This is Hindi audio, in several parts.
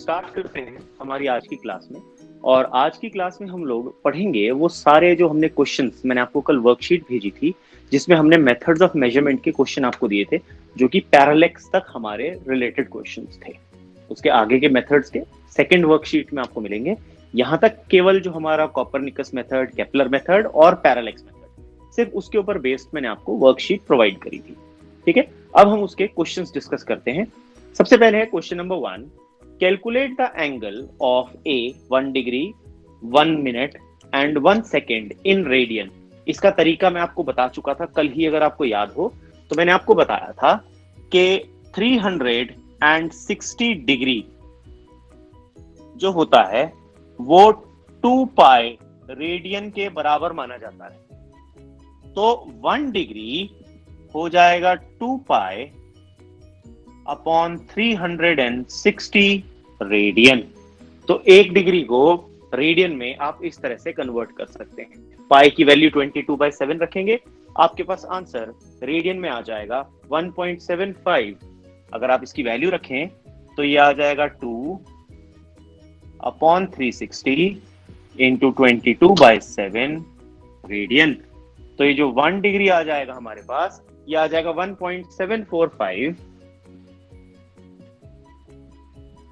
स्टार्ट करते हैं हमारी आज की क्लास में। और आज की क्लास में हम लोग पढ़ेंगे वो सारे जो हमने क्वेश्चंस, मैंने आपको कल वर्कशीट भेजी थी जिसमें हमने मेथड्स ऑफ मेजरमेंट के क्वेश्चन आपको दिए थे, जो कि पैरालेक्स तक हमारे रिलेटेड क्वेश्चंस थे। उसके आगे के मेथड्स के सेकंड वर्कशीट में आपको मिलेंगे। यहाँ तक केवल जो हमारा कॉपरनिकस मेथड, केपलर मेथड और पैरालेक्स मेथड, सिर्फ उसके ऊपर बेस्ड मैंने आपको वर्कशीट प्रोवाइड करी थी। ठीक है, अब हम उसके क्वेश्चंस डिस्कस करते हैं। सबसे पहले है question number 1, calculate the angle of A 1 degree 1 minute and 1 second in radian. इसका तरीका मैं आपको बता चुका था कल ही, अगर आपको याद हो तो मैंने आपको बताया था कि 360 डिग्री जो होता है वो 2 पाई रेडियन के बराबर माना जाता है। तो 1 डिग्री हो जाएगा 2 पाई अपॉन 360 रेडियन। तो 1 डिग्री को रेडियन में आप इस तरह से कन्वर्ट कर सकते हैं। पाई की वैल्यू 22/7 रखेंगे, आपके पास आंसर रेडियन में आ जाएगा 1.75। अगर आप इसकी वैल्यू रखें तो ये आ जाएगा 2 अपॉन 360 इंटू 22/7 रेडियन। तो ये जो 1 डिग्री आ जाएगा हमारे पास, ये आ जाएगा 1.745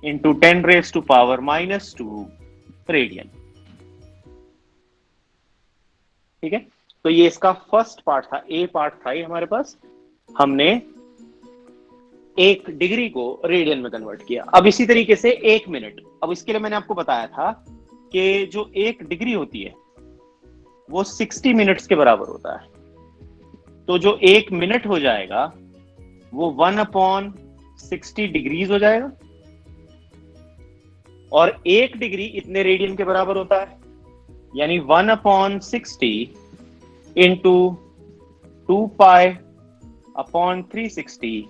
इंटू 10⁻⁻² रेडियन। ठीक है, तो ये इसका फर्स्ट पार्ट था, ए पार्ट था ये हमारे पास। हमने 1 डिग्री को रेडियन में कन्वर्ट किया। अब इसी तरीके से 1 मिनट, अब इसके लिए मैंने आपको बताया था कि जो 1 डिग्री होती है वो 60 मिनट्स के बराबर होता है। तो जो 1 मिनट हो जाएगा वो 1/60 डिग्रीज हो जाएगा, और 1 डिग्री इतने रेडियन के बराबर होता है, यानी 1/60 इंटू 2 पाई अपॉन 360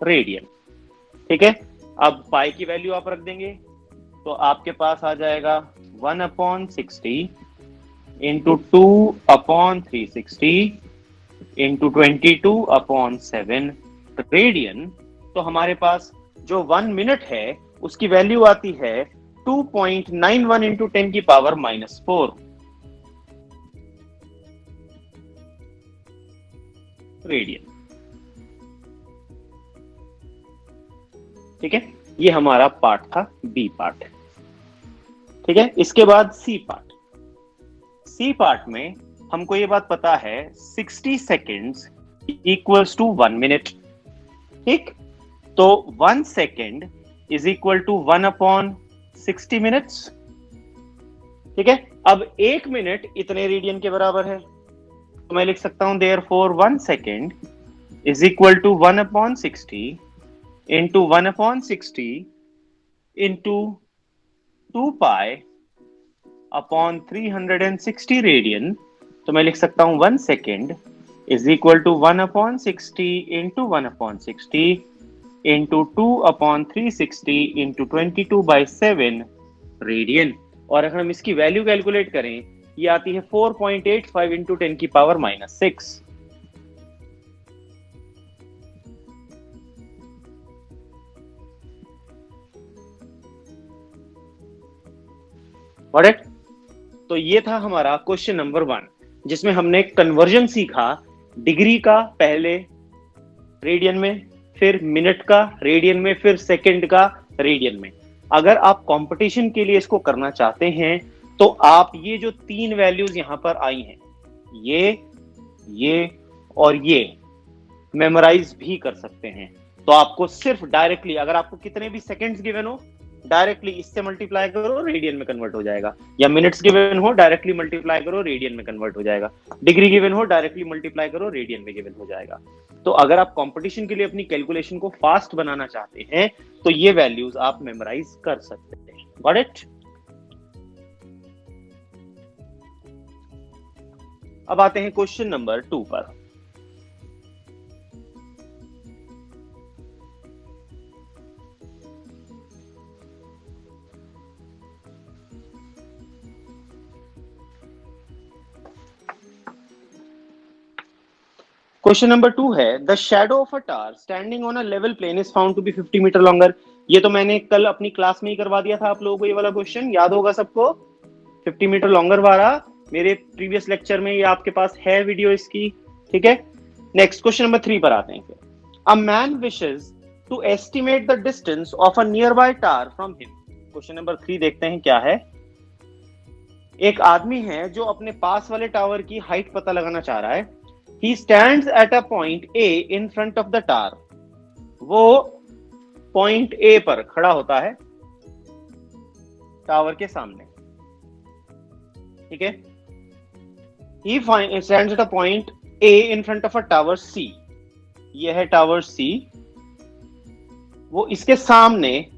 रेडियन। ठीक है, अब पाई की वैल्यू आप रख देंगे तो आपके पास आ जाएगा 1/60 इंटू 2/360 इंटू 22/7 रेडियन। तो हमारे पास जो 1 मिनट है उसकी वैल्यू आती है 2.91 इंटू 10⁻⁻4 रेडियन। ठीक है, ये हमारा पार्ट था, बी पार्ट। ठीक है, इसके बाद सी पार्ट। सी पार्ट में हमको ये बात पता है 60 सेकेंड्स इक्वल्स टू 1 मिनट। ठीक, तो 1 second is equal to 1/60 minutes. ठीक है, अब 1 मिनट इतने रेडियन के बराबर है, तो मैं लिख सकता हूं therefore 1 second is equal to 1/60 into 1/60 into 2 pi upon 360 radian. तो मैं लिख सकता हूं 1 second is equal to 1/60 into 1/60 into 2/360 into 22/7 radian. और अगर हम इसकी वैल्यू कैलकुलेट करें, ये आती है 4.85 इंटू 10⁻⁻6। ऑलराइट, तो ये था हमारा क्वेश्चन नंबर 1, जिसमें हमने कन्वर्जन सीखा डिग्री का, पहले रेडियन में, फिर मिनट का रेडियन में, फिर सेकंड का रेडियन में। अगर आप कंपटीशन के लिए इसको करना चाहते हैं तो आप ये जो 3 वैल्यूज यहां पर आई हैं, ये और ये मेमोराइज भी कर सकते हैं। तो आपको सिर्फ डायरेक्टली, अगर आपको कितने भी सेकंड्स गिवन हो, डायरेक्टली इससे मल्टीप्लाई करो, रेडियन में कन्वर्ट हो जाएगा। या मिनट्स गिवन हो, डायरेक्टली मल्टीप्लाई करो, रेडियन में कन्वर्ट हो जाएगा। डिग्री गिवन हो, डायरेक्टली मल्टीप्लाई करो, रेडियन में गिवन हो जाएगा। तो अगर आप कंपटीशन के लिए अपनी कैलकुलेशन को फास्ट बनाना चाहते हैं तो ये वैल्यूज आप मेमोराइज कर सकते हैं। Got it? अब आते हैं क्वेश्चन नंबर 2 पर। क्वेश्चन नंबर 2 है, the shadow of a tower standing on a level plane is found to be 50 metre longer ये तो मैंने कल अपनी क्लास में ही करवा दिया था आप लोगों को, ये वाला क्वेश्चन याद होगा सबको, 50 मीटर लॉन्गर वाला मेरे प्रीवियस लेक्चर में, ये आपके पास है वीडियो इसकी, ठीक है। नेक्स्ट क्वेश्चन नंबर 3 पर आते हैं फिर। A man wishes to estimate the distance of a nearby tower from him. Question number 3 देखते हैं क्या है। एक आदमी है जो अपने पास वाले टावर की हाइट पता लगाना चाह रहा है। He stands at a point A in front of the tower. वो पॉइंट A पर खड़ा होता है टावर के सामने, ठीक है। He stands at a point A in front of a tower C. ये है टावर C। वो इसके सामने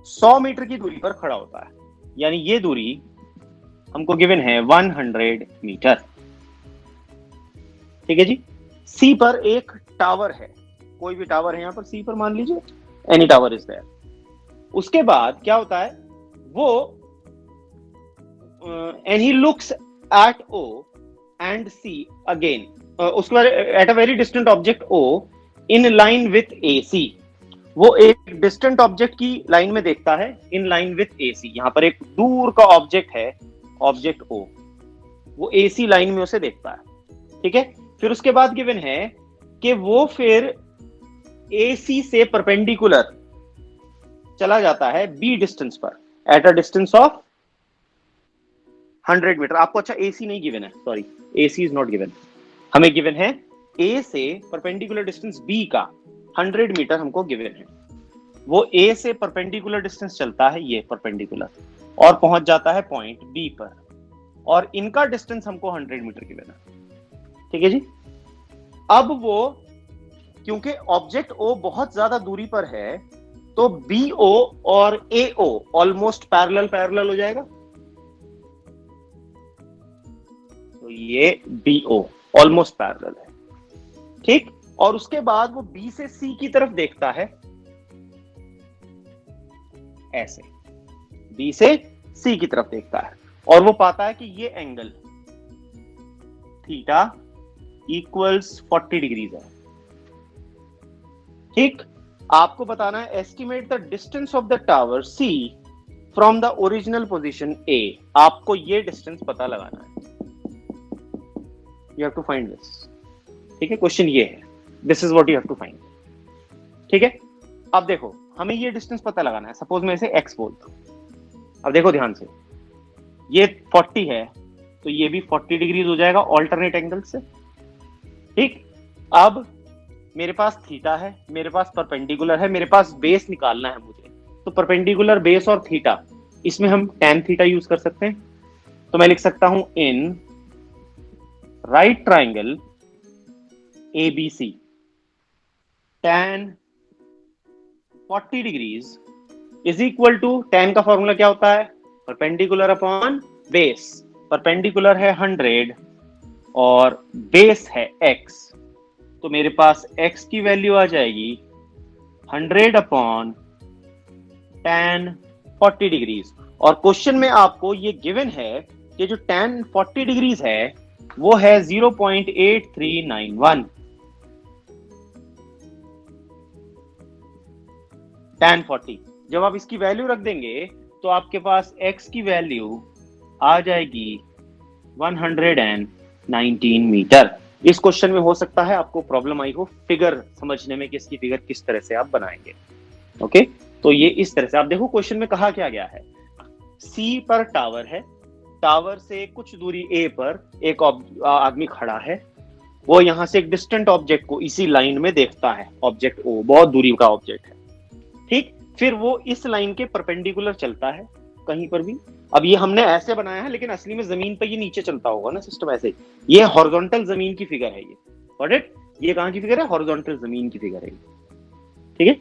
100 मीटर की दूरी पर खड़ा होता है, यानी ये दूरी हमको गिवन है 100 मीटर, ठीक है जी। सी पर एक टावर है, कोई भी टावर है यहां पर सी पर, मान लीजिए एनी टावर इज देयर। उसके बाद क्या होता है, वो and he looks at O and C again, उसके बाद at a very distant object O in line with A C. वो एक डिस्टेंट ऑब्जेक्ट की लाइन में देखता है, इन लाइन विथ ए सी। यहां पर एक दूर का ऑब्जेक्ट है, ऑब्जेक्ट ओ, वो ए सी लाइन में उसे देखता है, ठीक है। फिर उसके बाद गिवन है कि वो फिर AC से परपेंडिकुलर चला जाता है B डिस्टेंस पर, at a distance of 100 metre. आपको अच्छा AC नहीं गिवन है, sorry, AC is not given. हमें गिवन है A से परपेंडिकुलर डिस्टेंस B का 100 मीटर हमको गिवन है। वो A से परपेंडिकुलर डिस्टेंस चलता है, ये परपेंडिकुलर, और पहुंच जाता है पॉइंट B पर, और इनका डिस्टेंस हमको 100 मीटर गिवन है, ठीक है जी। अब वो, क्योंकि ऑब्जेक्ट O बहुत ज्यादा दूरी पर है, तो BO और AO ऑलमोस्ट पैरेलल हो जाएगा, तो ये BO ऑलमोस्ट पैरेलल है, ठीक। और उसके बाद वो B से C की तरफ देखता है, ऐसे B से C की तरफ देखता है, और वो पाता है कि ये एंगल थीटा इक्वल्स 40 डिग्रीज है, ठीक। आपको बताना है estimate the distance of the tower C from the original position A। आपको ये डिस्टेंस पता लगाना है, you have to find this, ठीक है। क्वेश्चन ये है, this is what you have to find, ठीक है। अब देखो, हमें ये डिस्टेंस पता लगाना है। सपोज मैं इसे x बोलता हूं, अब देखो ध्यान से, ये 40 है तो ये भी 40 डिग्रीज हो जाएगा ऑल्टरनेट एंगल से, ठीक। अब मेरे पास थीटा है, मेरे पास परपेंडिकुलर है, मेरे पास बेस निकालना है मुझे, तो परपेंडिकुलर बेस और थीटा, इसमें हम tan थीटा यूज कर सकते हैं। तो मैं लिख सकता हूं in right triangle ABC tan 40 degrees is equal to, tan का फॉर्मूला क्या होता है, परपेंडिकुलर अपॉन बेस। परपेंडिकुलर है 100 और बेस है x, तो मेरे पास x की वैल्यू आ जाएगी 100 अपॉन tan 40 डिग्रीज। और क्वेश्चन में आपको ये गिवन है कि जो tan 40 डिग्रीज है वो है 0.8391 tan 40। जब आप इसकी वैल्यू रख देंगे तो आपके पास x की वैल्यू आ जाएगी 119 मीटर। इस क्वेश्चन में हो सकता है आपको प्रॉब्लम आई हो फिगर समझने में कि इसकी फिगर किस तरह से आप बनाएंगे, ओके। तो ये इस तरह से आप देखो, क्वेश्चन में कहा क्या गया है, सी पर टावर है, टावर से कुछ दूरी ए पर एक आदमी खड़ा है, वो यहां से एक डिस्टेंट ऑब्जेक्ट को इसी लाइन में देखता है, ऑब्जेक्ट ओ बहुत दूरी का ऑब्जेक्ट है, ठीक। फिर वो इस लाइन के परपेंडिकुलर चलता है कहीं पर भी। अब ये हमने ऐसे बनाया है, लेकिन असली में जमीन पर ये नीचे चलता होगा ना सिस्टम, ऐसे। ये हॉरिजॉन्टल जमीन की फिगर है, ये गॉट इट। ये कहां की फिगर है, हॉरिजॉन्टल जमीन की फिगर है, ठीक है।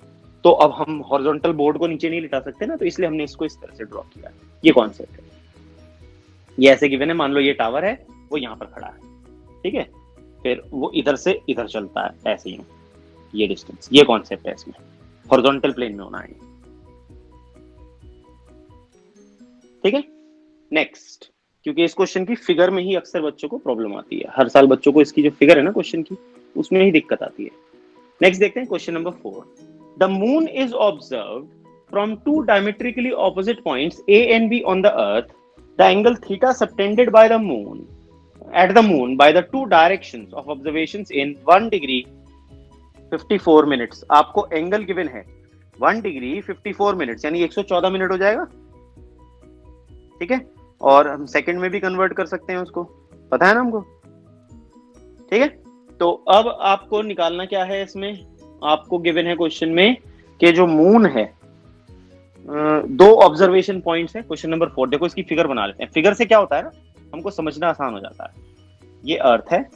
तो अब हम हॉरिजॉन्टल बोर्ड को नीचे नहीं लिटा सकते ना, तो इसलिए हमने इसको इस तरह से ड्रॉ किया। ये कॉन्सेप्ट है, ये ऐसे गिवन है। मान लो ये टावर है, वो यहाँ पर खड़ा है, ठीक है। फिर वो इधर से इधर चलता है, ऐसे ही ये डिस्टेंस, ये कॉन्सेप्ट है इसमें, हॉरिजॉन्टल प्लेन में होना है, ठीक है। नेक्स्ट, क्योंकि इस क्वेश्चन की फिगर में ही अक्सर बच्चों को प्रॉब्लम आती है, हर साल बच्चों को इसकी जो फिगर है ना क्वेश्चन की, उसमें ही दिक्कत आती है। नेक्स्ट देखते हैं question number 4। The moon is observed from two diametrically opposite points A and B on the earth, the angle theta subtended by the moon at the moon by the two directions of observations in 1 degree 54 minutes. आपको एंगल गिवन है 1 डिग्री 54 मिनट्स यानी 114 मिनट हो जाएगा, ठीक है। और हम सेकंड में भी कन्वर्ट कर सकते हैं उसको, पता है ना हमको, ठीक है। तो अब आपको निकालना क्या है, इसमें आपको गिवन है क्वेश्चन में कि जो मून है, दो ऑब्जर्वेशन पॉइंट्स है। क्वेश्चन नंबर 4 देखो, इसकी फिगर बना लेते हैं। फिगर से क्या होता है ना, हमको समझना आसान हो जाता है। ये अर्थ है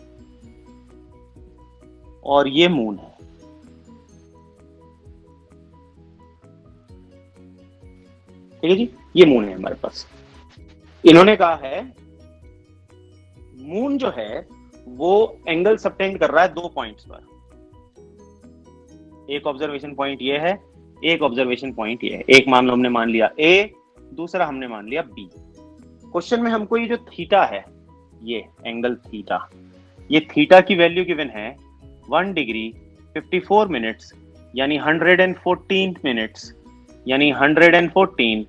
और ये मून है, ठीक है जी, ये मून है हमारे पास। इन्होंने कहा है मून जो है वो एंगल सबटेंड कर रहा है दो पॉइंट्स पर। एक ऑब्जर्वेशन पॉइंट ये है, एक ऑब्जर्वेशन पॉइंट ये है। एक मामला हमने मान लिया ए, दूसरा हमने मान लिया बी। क्वेश्चन में हमको ये जो थीटा है, ये एंगल थीटा, ये थीटा की वैल्यू गिवन है 1 डिग्री 54 मिनट्स यानी 114 मिनट्स यानी 114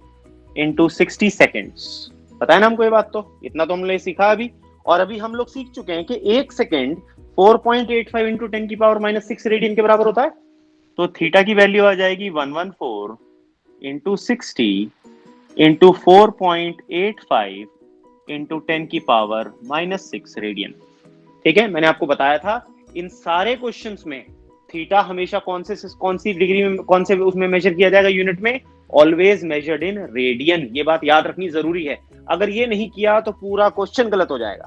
इंटू 60 सेकेंड्स। पता है ना हमको ये बात, तो इतना तो हमने सीखा अभी। और अभी हम लोग सीख चुके हैं कि एक सेकेंड 4.85 इंटू 10 की पावर -6 रेडियन के बराबर होता है। तो थीटा की वैल्यू आ जाएगी 114 इंटू 60 इंटू 4.85 इंटू 10 की पावर -6 रेडियन, ठीक है। मैंने आपको बताया था इन सारे क्वेश्चंस में थीटा हमेशा कौन सी डिग्री में, कौन से उसमें मेजर किया जाएगा, यूनिट में, ऑलवेज मेजर्ड इन रेडियन। ये बात याद रखनी जरूरी है, अगर ये नहीं किया तो पूरा क्वेश्चन गलत हो जाएगा,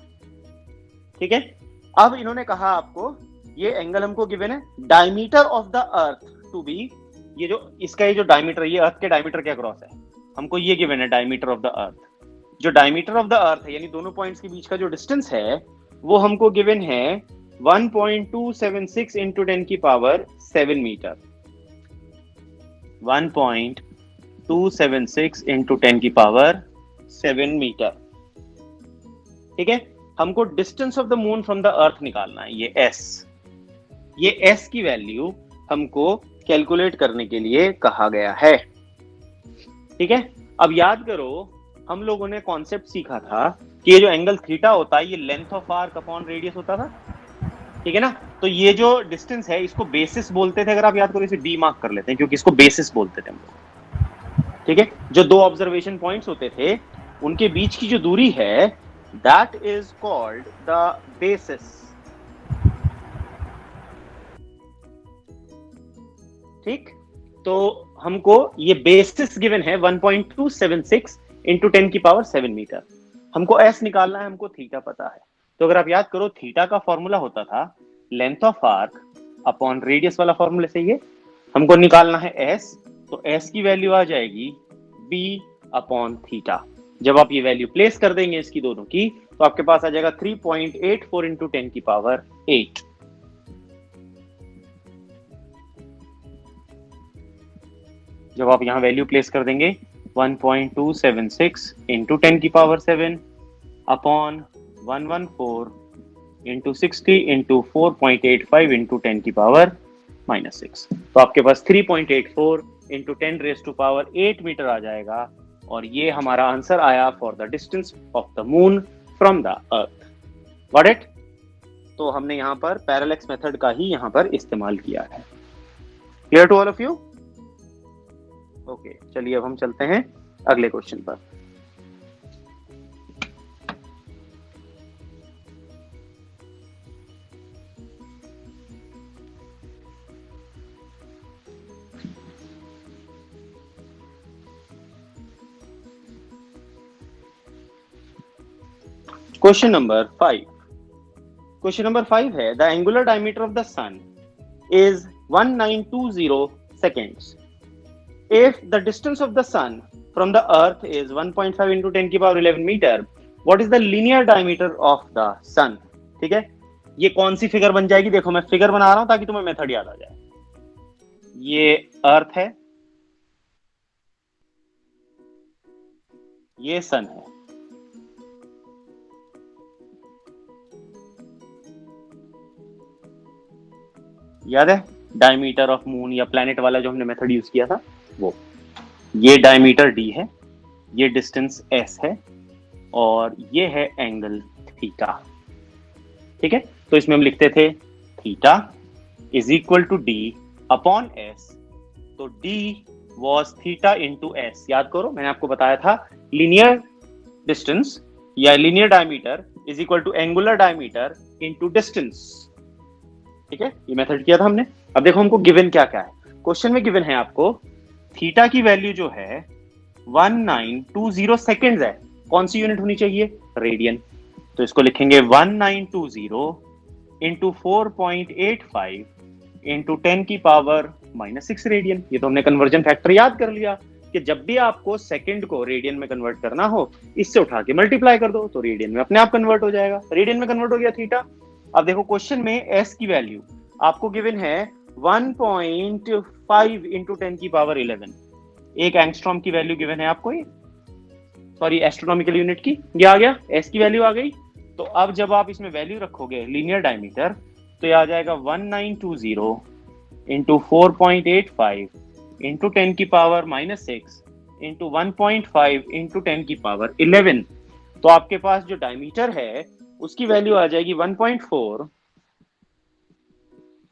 ठीक है। अब इन्होंने कहा आपको ये एंगल हमको गिवन है diameter of the earth to be, ये जो इसका ये जो डायमीटर, ये अर्थ के डायमीटर के अक्रॉस है, हमको ये गिवन है डायमीटर ऑफ द अर्थ। जो डायमीटर ऑफ द अर्थ है यानी दोनों पॉइंट्स के बीच का जो डिस्टेंस है वो हमको गिवन है 1.276 इंटू 10 की पावर 7 मीटर। 1.276 इंटू 10 की पावर 7 मीटर, ठीक है। हमको distance of the moon from the अर्थ निकालना है, ये एस। ये एस की वैल्यू हमको कैलकुलेट करने के लिए कहा गया है, ठीक है। अब याद करो, हम लोगों ने कॉन्सेप्ट सीखा था कि ये जो एंगल थीटा होता है ये length of arc upon radius होता था, ठीक है ना। तो ये जो डिस्टेंस है इसको बेसिस बोलते थे, अगर आप याद करो इसे बी मार्क कर लेते हैं क्योंकि इसको बेसिस बोलते थे हम लोग, ठीक है। जो दो ऑब्जर्वेशन पॉइंट्स होते थे उनके बीच की जो दूरी है that is called the basis, ठीक। तो हमको ये बेसिस गिवन है 1.276 इंटू 10 की पावर 7 मीटर। हमको एस निकालना है, हमको थीटा पता है। तो अगर आप याद करो थीटा का फॉर्मूला होता था length of arc upon radius वाला फॉर्मूले से, ये हमको निकालना है एस। तो एस की वैल्यू आ जाएगी बी अपॉन थीटा। जब आप ये वैल्यू प्लेस कर देंगे इसकी दोनों की तो आपके पास आ जाएगा 3.84 इंटू 10 की पावर 8। जब आप यहां वैल्यू प्लेस कर देंगे 1.276 इंटू 10 की power 7 upon 114 into 60 into 4.85 into 10 की पावर -6, तो आपके पास 3.84 into 10 raise to power 8 meter आ जाएगा। और ये हमारा आंसर आया for the distance of the moon from the earth. Got it? तो हमने यहाँ पर पैरेलैक्स मेथड का ही यहाँ पर इस्तेमाल किया है। Clear to all of you? Okay, चलिए अब हम चलते हैं अगले क्वेश्चन पर। Question number 5। क्वेश्चन नंबर 5 है the angular diameter of the sun is 1920 seconds. If the distance of the sun from the earth is 1.5 into 10 की power 11 metre, what is the linear diameter of the sun? ठीक है, ये कौन सी फिगर बन जाएगी? देखो मैं फिगर बना रहा हूं ताकि तुम्हें मेथड याद आ जाए। ये अर्थ है, ये सन है, याद है डायमीटर ऑफ मून या प्लैनेट वाला जो हमने मेथड यूज किया था वो। ये डायमीटर d है, ये डिस्टेंस s है, और ये है एंगल थीटा। ठीक है, तो इसमें हम लिखते थे theta is equal to d upon s। तो d was theta into s। याद करो, मैंने आपको बताया था लीनियर डिस्टेंस या linear diameter is equal to angular diameter into distance. ठीक है, ये मेथड किया था हमने। अब देखो हमको गिवन क्या क्या है। क्वेश्चन में गिवन है आपको थीटा की वैल्यू जो है 1920 सेकेंड्स है। कौन सी यूनिट होनी चाहिए? रेडियन। तो इसको लिखेंगे 1920 इंटू 4.85 इंटू 10 की पावर -6 रेडियन। ये तो हमने कन्वर्जन फैक्टर याद कर लिया कि जब भी आपको सेकंड को रेडियन में कन्वर्ट करना हो, इससे उठा के मल्टीप्लाई कर दो तो रेडियन में अपने आप कन्वर्ट हो जाएगा। रेडियन में कन्वर्ट हो गया थीटा। अब देखो क्वेश्चन में एस की वैल्यू आपको गिवन है 1.5 इंटू 10 की पावर 11। एक एंगस्ट्रॉम की वैल्यू गिवन है आपको, सॉरी एस्ट्रोनॉमिकल यूनिट की। ये आ गया, एस की वैल्यू आ गई। तो अब जब आप इसमें वैल्यू रखोगे लीनियर डायमीटर, तो ये आ जाएगा 1920 इंटू 4.85 इंटू 10 की पावर -6 इंटू 1.5 इंटू 10 की पावर 11। तो आपके पास जो डायमीटर है उसकी वैल्यू आ जाएगी 1.4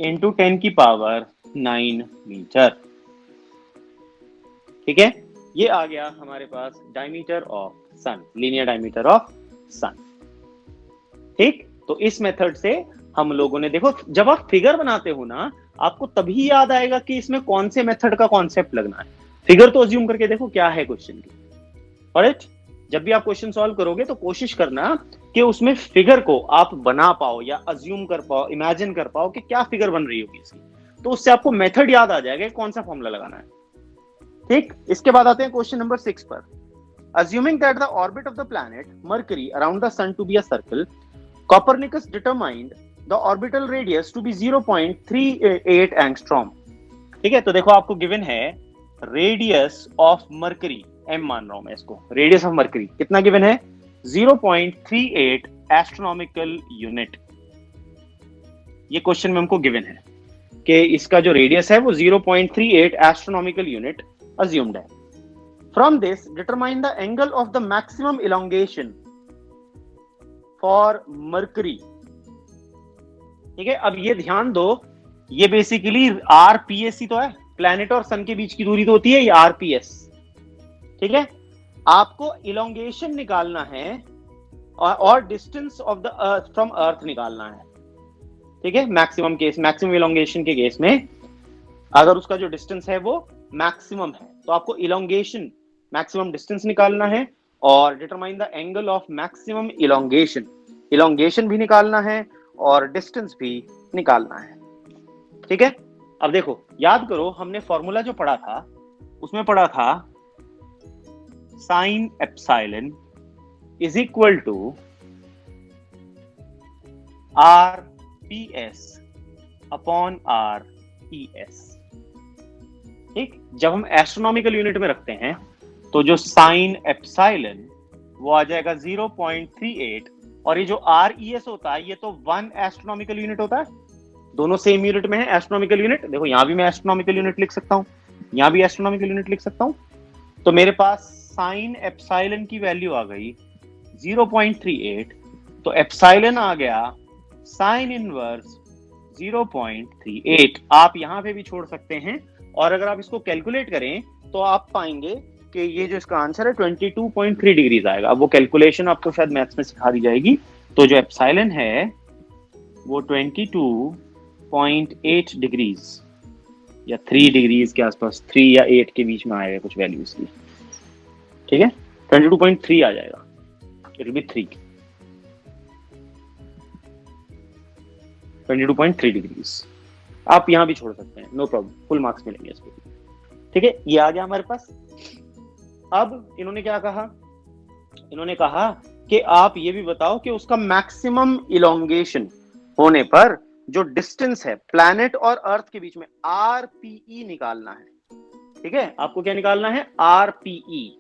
इंटू 10 की पावर 9 मीटर। ठीक है, ये आ गया हमारे पास diameter of sun, linear diameter of sun. ठीक, तो इस मेथड से हम लोगों ने, देखो जब आप फिगर बनाते हो ना, आपको तभी याद आएगा कि इसमें कौन से मेथड का कॉन्सेप्ट लगना है। फिगर तो अज्यूम करके देखो क्या है क्वेश्चन की। ऑलराइट, जब भी आप क्वेश्चन सॉल्व करोगे तो कोशिश करना कि उसमें फिगर को आप बना पाओ या अज्यूम कर पाओ, इमेजिन कर पाओ कि क्या फिगर बन रही होगी इसकी। तो उससे आपको मेथड याद आ जाएगा कौन सा फॉर्मूला लगाना है। ठीक, इसके बाद आते हैं क्वेश्चन नंबर 6 पर। Assuming that the orbit of the planet Mercury around the sun to be a circle, Copernicus determined the orbital radius to be 0.38 angstrom। ठीक है, तो देखो आपको गिवन है रेडियस ऑफ मर्करी, m मान रहा हूं मैं इसको, रेडियस ऑफ मर्करी कितना गिवन है? 0.38 एस्ट्रोनॉमिकल यूनिट। ये क्वेश्चन में हमको गिवन है कि इसका जो रेडियस है वो 0.38 एस्ट्रोनॉमिकल यूनिट अज्यूम्ड है। From this, determine the angle of the maximum elongation for Mercury। ठीक है, अब ये ध्यान दो, ये बेसिकली RPS ही तो है, प्लैनेट और सन के बीच की दूरी तो होती है ये RPS। ठीक है, आपको इलोंगेशन निकालना है और distance of the earth from earth निकालना है। ठीक है, मैक्सिमम केस, मैक्सिमम इलोंगेशन के केस में अगर उसका जो डिस्टेंस है वो मैक्सिमम है, तो आपको इलोंगेशन, मैक्सिमम डिस्टेंस निकालना है और determine the angle of maximum elongation. Elongation भी निकालना है और डिस्टेंस भी निकालना है। ठीक है, अब देखो याद करो, हमने फॉर्मूला जो पढ़ा था उसमें पढ़ा था sine epsilon is equal to RPS upon RES। ठीक, जब हम एस्ट्रोनॉमिकल यूनिट में रखते हैं तो जो साइन एप्सिलॉन वो आ जाएगा 0.38, और ये जो RES होता है ये तो 1 एस्ट्रोनॉमिकल यूनिट होता है। दोनों सेम यूनिट में है एस्ट्रोनॉमिकल यूनिट। देखो यहां भी मैं एस्ट्रोनॉमिकल यूनिट लिख सकता हूं, यहां भी एस्ट्रोनॉमिकल यूनिट लिख सकता हूं। तो मेरे पास साइन एप्सिलॉन की वैल्यू आ गई 0.38, तो एप्सिलॉन आ गया साइन इनवर्स 0.38। आप यहां पे भी छोड़ सकते हैं, और अगर आप इसको कैलकुलेट करें तो आप पाएंगे कि ये जो इसका आंसर है 22.3 डिग्रीज आएगा। अब वो कैलकुलेशन आपको शायद मैथ्स में सिखा दी जाएगी। तो जो एप्सिलॉन है वो 22.8 डिग्रीज या 3 डिग्रीज के आसपास, 3 या 8 के बीच में आएगा कुछ वैल्यू इसकी। ठीक है, 22.3 आ जाएगा, इट विल बी 3, 22.3 डिग्रीज। आप यहां भी छोड़ सकते हैं, नो प्रॉब्लम, फुल मार्क्स मिलेंगे इसको। ठीक है, ये आ गया हमारे पास। अब इन्होंने क्या कहा, इन्होंने कहा कि आप ये भी बताओ कि उसका मैक्सिमम इलोंगेशन होने पर जो डिस्टेंस है प्लैनेट और अर्थ के बीच में RPE निकालना है। ठीक है, आपको क्या निकालना है? RPE।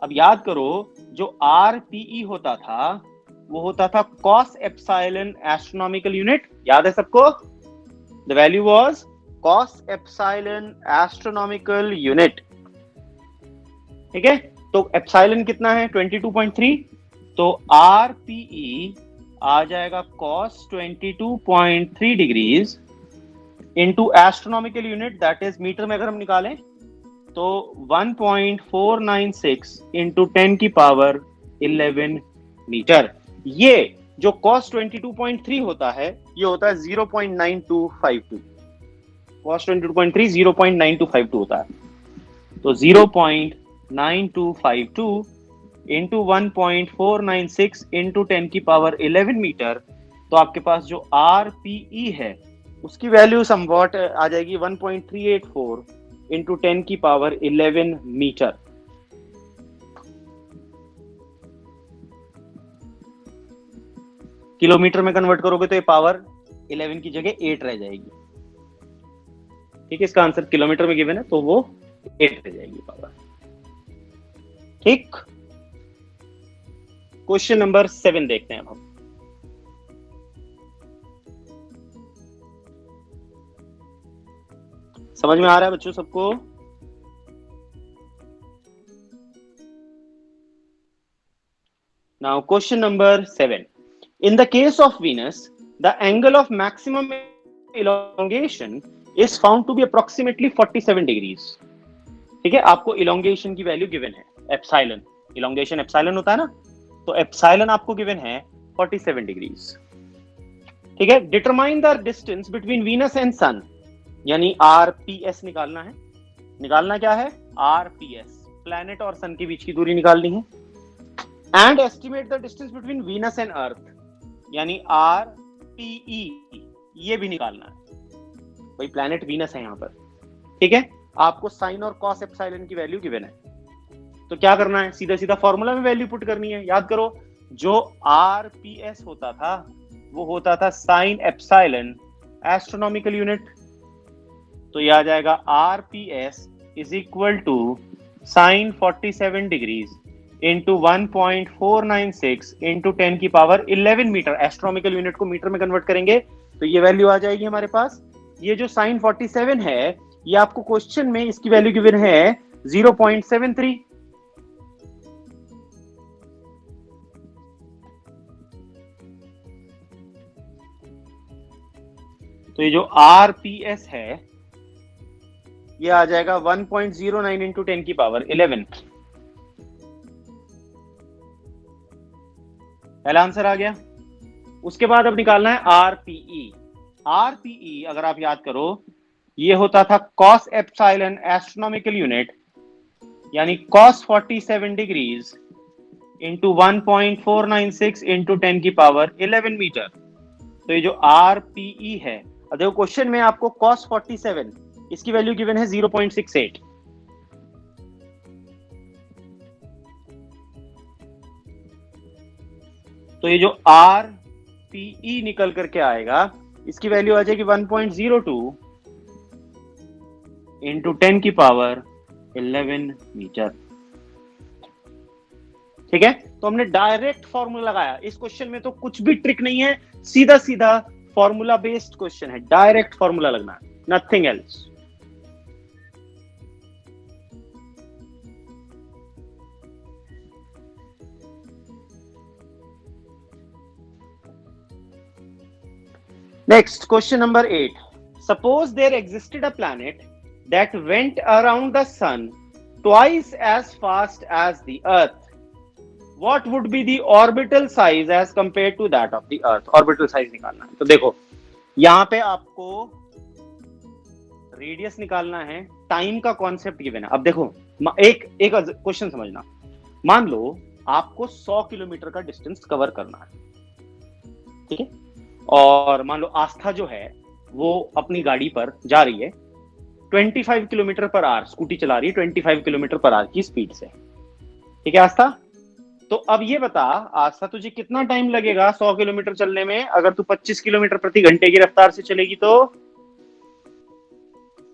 अब याद करो जो RPE होता था वो होता था cos एप्सिलॉन एस्ट्रोनॉमिकल यूनिट। याद है सबको? The value was cos epsilon astronomical unit. ठीक है, तो एप्सिलॉन कितना है 22.3, तो आरपीई आ जाएगा cos 22.3 degrees into astronomical unit that is metre में अगर हम निकालें तो 1.496 इंटू 10 की पावर 11 मीटर। ये जो cos 22.3 होता है ये होता है 0.9252, cos 22.3 0.9252 होता है, तो 0.9252 इंटू 1.496 इंटू 10 की पावर 11 मीटर, तो आपके पास जो आरपीई है उसकी वैल्यू समवॉट आ जाएगी 1.384 इंटू 10 की पावर 11 मीटर। किलोमीटर में कन्वर्ट करोगे तो ये पावर 11 की जगह 8 रह जाएगी। ठीक है, इसका आंसर किलोमीटर में गिवन है तो वो 8 रह जाएगी पावर। ठीक, क्वेश्चन नंबर 7 देखते हैं अब हम। समझ में आ रहा है बच्चों सबको? Now question number 7. In the case of Venus, the angle of maximum elongation is found to be approximately 47 degrees. ठीक है, आपको elongation की वैल्यू गिवन है एप्सिलॉन, elongation एप्सिलॉन होता है ना, तो एप्सिलॉन आपको गिवन है 47 डिग्रीज। ठीक है, determine the distance between Venus and sun, यानी आरपीएस निकालना है। निकालना क्या है? आरपीएस, प्लैनेट और सन के बीच की दूरी निकालनी है। And estimate the distance between Venus and earth, यानी आरपीई, ये भी निकालना है। भाई प्लैनेट वीनस है यहां पर। ठीक है, आपको साइन और कॉस एप्सिलॉन की वैल्यू गिवन है, तो क्या करना है? सीधा सीधा फॉर्मूला में वैल्यू पुट करनी है। याद करो, जो आरपीएस होता था वो होता था साइन एप्सिलॉन एस्ट्रोनॉमिकल यूनिट, तो ये आ जाएगा RPS is equal to sine 47 degrees into 1.496 into 10 की पावर 11 मीटर। एस्ट्रोनॉमिकल यूनिट को मीटर में कन्वर्ट करेंगे तो ये वैल्यू आ जाएगी हमारे पास। ये जो साइन 47 है ये आपको क्वेश्चन में इसकी वैल्यू गिवन है 0.73। तो ये जो आरपीएस है ये आ जाएगा 1.09 इंटू 10 की पावर 11। पहला आंसर आ गया। उसके बाद अब निकालना है आरपीई। आरपीई अगर आप याद करो ये होता था कॉस एप्सिलॉन एस्ट्रोनॉमिकल यूनिट, यानी कॉस 47 डिग्रीज इंटू 1.496 इंटू 10 की पावर 11 मीटर। तो ये जो आरपीई है, देखो क्वेश्चन में आपको cos 47 इसकी वैल्यू गिवन है 0.68। तो ये जो आरपीई निकल करके आएगा इसकी वैल्यू आ जाएगी 1.02 इंटू 10 की पावर 11 मीटर। ठीक है, तो हमने डायरेक्ट फॉर्मूला लगाया। इस क्वेश्चन में तो कुछ भी ट्रिक नहीं है, सीधा सीधा फॉर्मूला बेस्ड क्वेश्चन है, डायरेक्ट फॉर्मूला लगना है, nothing else. Next question number 8. Suppose there existed a planet that went around the sun twice as fast as the Earth. What would be the orbital size as compared to that of the Earth? Orbital size निकालना है। तो देखो यहां पे आपको रेडियस निकालना है, टाइम का कॉन्सेप्ट गिवन है। अब देखो एक क्वेश्चन समझना। मान लो आपको 100 किलोमीटर का डिस्टेंस कवर करना है, ठीक है, और मान लो आस्था जो है वो अपनी गाड़ी पर जा रही है 25 किलोमीटर पर आवर, स्कूटी चला रही है 25 किलोमीटर पर आवर की स्पीड से। ठीक है आस्था, तो अब ये बता आस्था तुझे कितना टाइम लगेगा 100 किलोमीटर चलने में? अगर तू 25 किलोमीटर प्रति घंटे की रफ्तार से चलेगी तो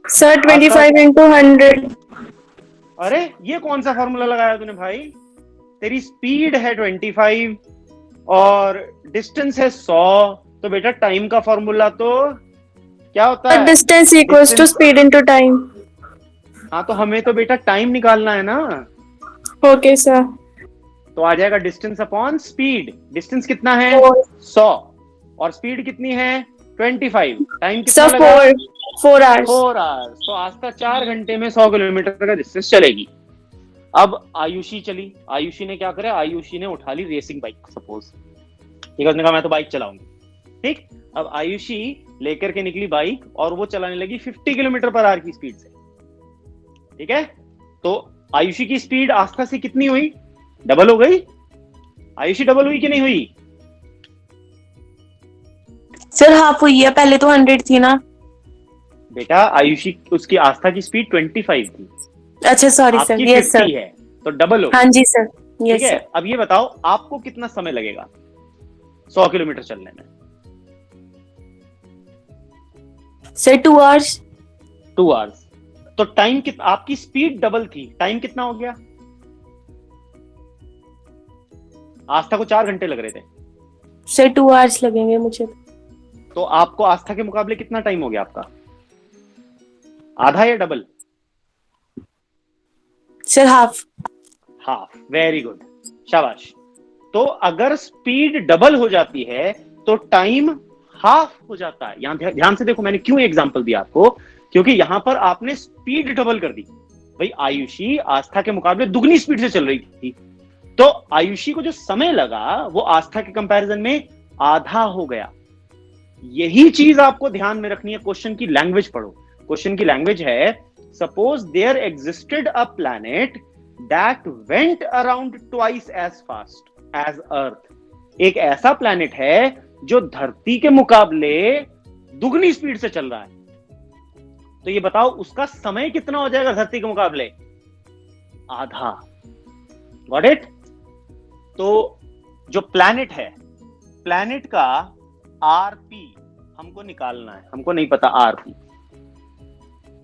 सर 25 into 100। अरे ये कौन सा फॉर्मूला लगाया तूने भाई? तेरी स्पीड है 25 और डिस्टेंस है 100, तो बेटा टाइम का फॉर्मूला तो क्या होता है? Distance equals to speed into time. हाँ, तो हमें तो बेटा टाइम निकालना है ना, ओके सर। तो आ जाएगा डिस्टेंस अपॉन स्पीड। डिस्टेंस कितना है? 4 100 और स्पीड कितनी है? 25। टाइम कितना सर, लगा? 4 hours। 4 आवर्स। तो आस्था 4 घंटे में 100 किलोमीटर का डिस्टेंस चलेगी। अब आयुषी चली। आयुषी ने क्या करा? आयुषी ने उठा ली रेसिंग बाइक सपोज, ठीक है, उसने कहा मैं तो बाइक चलाऊंगी। ठीक, अब आयुषी लेकर के निकली बाइक और वो चलाने लगी 50 किलोमीटर पर आवर की स्पीड से। ठीक है, तो आयुषी की स्पीड आस्था से कितनी हुई? डबल हो गई। आयुषी डबल हुई कि नहीं हुई? सर हाफ हुई है, पहले तो 100 थी ना। बेटा आयुषी, उसकी आस्था की स्पीड 25 थी, अच्छा सॉरी सर, आपकी यस 50 सर। है, तो डबल हो हाँ गई। जी सर, ठीक यस है, सर। अब ये बताओ आपको कितना समय लगेगा 100 किलोमीटर चलने में? Sir 2 hours। 2 आवर्स। तो टाइम कितना? आपकी स्पीड डबल थी, टाइम कितना हो गया? आस्था को 4 घंटे लग रहे थे, सर 2 hours लगेंगे मुझे। तो आपको आस्था के मुकाबले कितना टाइम हो गया आपका? आधा या double? Sir half. Half. Very good, शाबाश। तो अगर स्पीड डबल हो जाती है तो टाइम हाफ हो जाता है। यहां ध्यान से देखो, मैंने क्यों एग्जांपल दिया आपको, क्योंकि यहां पर आपने स्पीड डबल कर दी। भाई आयुषी आस्था के मुकाबले दुगनी स्पीड से चल रही थी, तो आयुषी को जो समय लगा वो आस्था के कंपैरिजन में आधा हो गया। यही चीज आपको ध्यान में रखनी है। क्वेश्चन की लैंग्वेज पढ़ो। क्वेश्चन की लैंग्वेज है, suppose there existed a planet that went around twice as fast as earth. एक ऐसा प्लैनेट है जो धरती के मुकाबले दुगनी स्पीड से चल रहा है। तो ये बताओ उसका समय कितना हो जाएगा धरती के मुकाबले? आधा। Got it? तो जो प्लैनेट है, प्लैनेट का आरपी हमको निकालना है। हमको नहीं पता आरपी,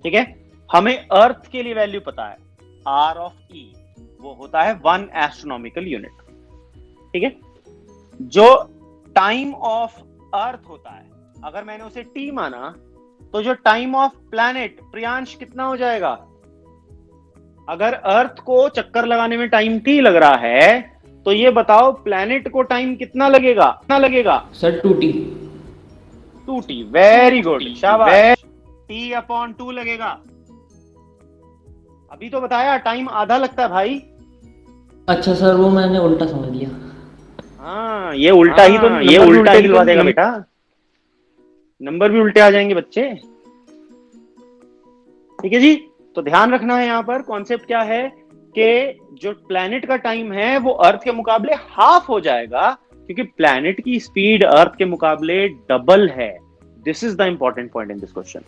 ठीक है, हमें अर्थ के लिए वैल्यू पता है, आर ऑफ ई वो होता है 1 एस्ट्रोनॉमिकल यूनिट। ठीक है, जो टाइम ऑफ अर्थ होता है, अगर मैंने उसे टी माना, तो जो टाइम ऑफ प्लैनेट प्रियांश कितना हो जाएगा? अगर अर्थ को चक्कर लगाने में टाइम टी लग रहा है, तो ये बताओ प्लैनेट को टाइम कितना लगेगा? कितना लगेगा sir 2T। 2T। Very good, शाबाश। T अपॉन 2 लगेगा। अभी तो बताया टाइम आधा लगता है भाई। अच्छा सर, वो मैंने उल्टा समझ लिया। हाँ, ये उल्टा ही तो, ये उल्टा ही दिलवा देगा बेटा, नंबर भी उल्टे आ जाएंगे बच्चे। ठीक है जी, तो ध्यान रखना है यहां पर कॉन्सेप्ट क्या है कि जो प्लैनेट का टाइम है वो अर्थ के मुकाबले हाफ हो जाएगा, क्योंकि प्लैनेट की स्पीड अर्थ के मुकाबले डबल है। This is the important point in this question.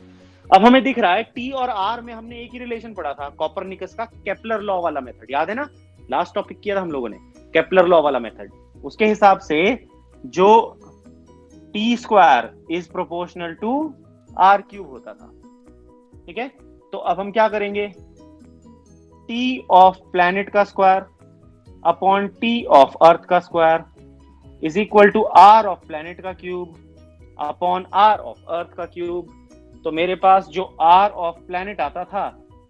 अब हमें दिख रहा है टी और आर में हमने एक ही रिलेशन पढ़ा था, कॉपरनिकस का केपलर लॉ वाला मेथड, याद है ना? लास्ट टॉपिक किया था हम लोगों ने, केपलर लॉ वाला मेथड। उसके हिसाब से जो T square is proportional to R cube होता था। ठीक है, तो अब हम क्या करेंगे? टी ऑफ प्लैनेट का square upon T of earth का square is equal to R of planet का cube upon R of earth का क्यूब। तो मेरे पास जो आर ऑफ प्लैनेट आता था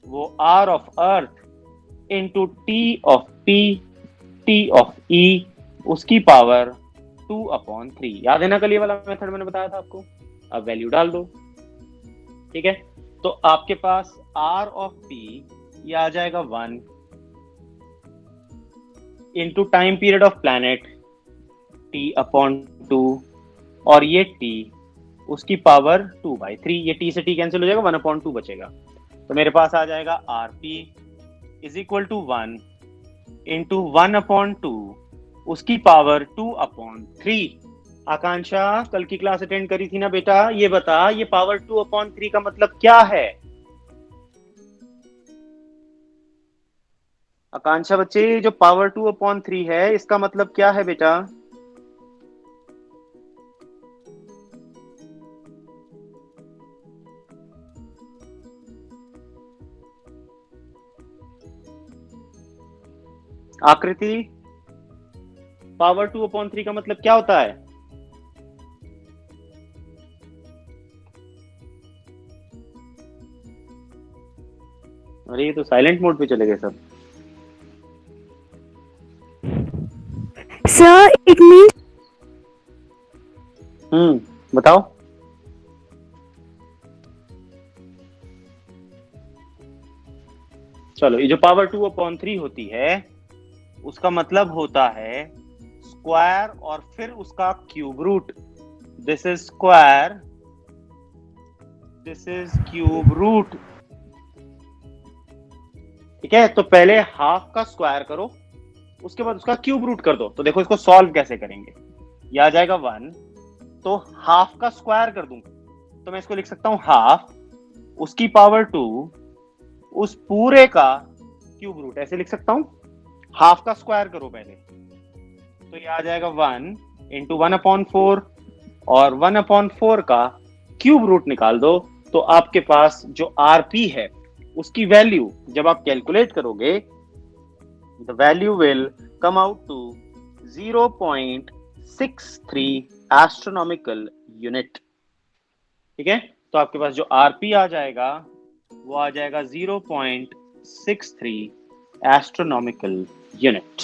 वो R of earth into T of P T of E, उसकी पावर 2/3। याद है ना कल ये वाला मेथड मैंने बताया था आपको? अब वैल्यू डाल दो। ठीक है, तो आपके पास आर ऑफ पी ये आ जाएगा 1 into time period of planet T/2, और ये T उसकी पावर 2/3। ये T से T कैंसिल हो जाएगा, 1/2 बचेगा। तो मेरे पास आ जाएगा RP is equal to 1 into 1/2 उसकी पावर 2/3। आकांक्षा कल की क्लास अटेंड करी थी ना बेटा? ये बता, ये पावर 2/3 का मतलब क्या है? आकांक्षा बच्चे, जो पावर 2/3 है इसका मतलब क्या है बेटा? आकृति, पावर 2/3 का मतलब क्या होता है? अरे ये तो साइलेंट मोड पे चले गए सब। सर इट मीन बताओ। चलो, ये जो पावर 2/3 होती है उसका मतलब होता है स्क्वायर और फिर उसका cube root. This is square, this is cube root. ठीक है, तो पहले हाफ का स्क्वायर करो, उसके बाद उसका क्यूब रूट कर दो। तो देखो इसको सॉल्व कैसे करेंगे। ये आ जाएगा 1, तो हाफ का स्क्वायर कर दूं तो मैं इसको लिख सकता हूं हाफ, उसकी पावर 2, उस पूरे का क्यूब रूट, ऐसे लिख सकता हूं। हाफ का स्क्वायर करो पहले, तो ये आ जाएगा 1 इंटू 1/4, और 1/4 का क्यूब रूट निकाल दो। तो आपके पास जो आरपी है उसकी वैल्यू जब आप कैलकुलेट करोगे, the value will come out to 0.63 astronomical unit. ठीक है, तो आपके पास जो आरपी आ जाएगा वो आ जाएगा 0.63 एस्ट्रोनॉमिकल यूनिट।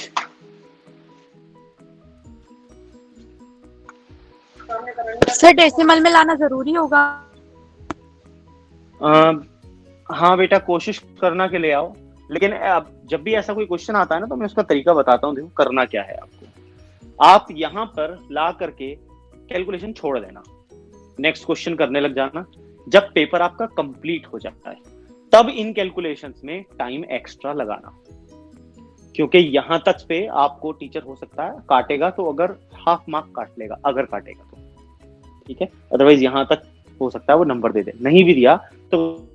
सर डेसिमल में लाना जरूरी होगा? हाँ बेटा, कोशिश करना के ले आओ, लेकिन अब जब भी ऐसा कोई क्वेश्चन आता है ना तो मैं उसका तरीका बताता हूँ। देखो करना क्या है आपको, आप यहां पर ला करके कैलकुलेशन छोड़ देना, नेक्स्ट क्वेश्चन करने लग जाना। जब पेपर आपका कंप्लीट हो जाता है तब इन कैलकुलेशंस में टाइम एक्स्ट्रा लगाना, क्योंकि यहां तक पे आपको टीचर हो सकता है काटेगा, तो अगर हाफ मार्क काट लेगा, अगर काटेगा तो ठीक है, अदरवाइज यहां तक हो सकता है वो नंबर दे दे। नहीं भी दिया तो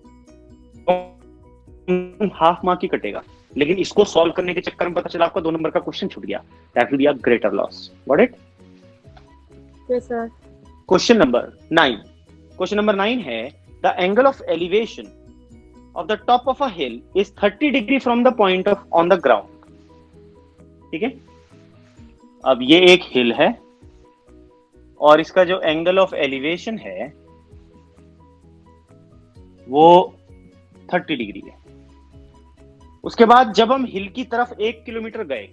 हाफ मार्क ही कटेगा, लेकिन इसको सॉल्व करने के चक्कर में पता चला आपका 2 नंबर का क्वेश्चन छूट गया, that will be a greater loss. Got it? Yes sir. Question number 9। Question number 9 है the angle of elevation of the top of a hill is 30 degree from the point of on the ground. ठीक है, अब ये एक हिल है और इसका जो एंगल ऑफ एलिवेशन है वो 30 डिग्री है। उसके बाद जब हम हिल की तरफ 1 किलोमीटर गए,